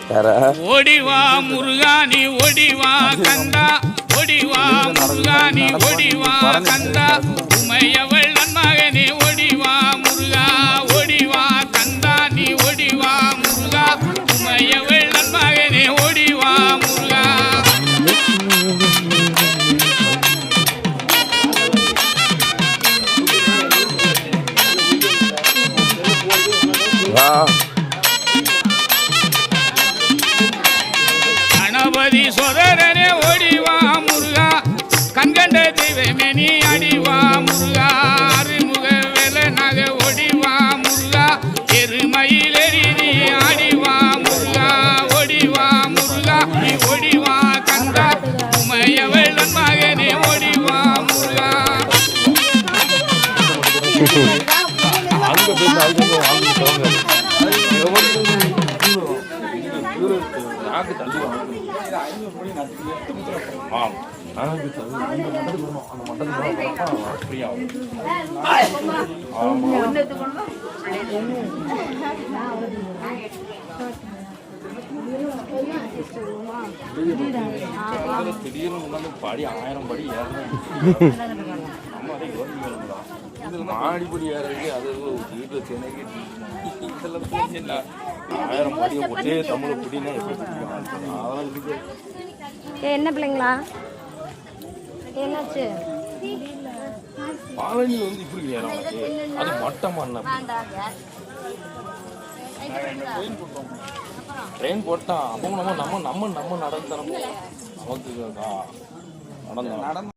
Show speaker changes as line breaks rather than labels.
ஓடிவா முருகானி ஓடிவா கந்தா, ஓடிவா முருகானி ஓடிவா கந்தா, உமையவள் நன்மகனே ஓடிவா முருகா, ஓடிவா கந்தா நீ ஓடிவா முருகா, உமையவள் நன்மகனே ஓடிவா முருகா. கணபதி சோதரனே ஓடிவா முருகா, கண்கண்ட தெய்வமே நீ அடிவா முருகா, அருமுக வேலனாக ஓடிவா முருகா, எருமையில் எரிதி ஆடிவா முருகா, ஓடிவா முருகா நீ ஓடிவா கந்தா, உமையவள் நன்மகனே ஓடிவா முருகா.
திடீர்னு படி 1000 படி மாடிப்படி ஏறதுக்கு அது வீட்டில் சென்னைக்கு இதெல்லாம் 1000 படி ஒரே தமிழ் பிடினா அதெல்லாம் இருக்கு.
என்ன பிள்ளைங்களா என்னாச்சு?
பழனி வந்து இப்படி ஏறும் அது மட்டமா ட்ரெயின் போட்டான் அப்போ நம்ம நம்ம நம்ம நம்ம நடந்து தரணும் நமக்கு நடந்தோம்.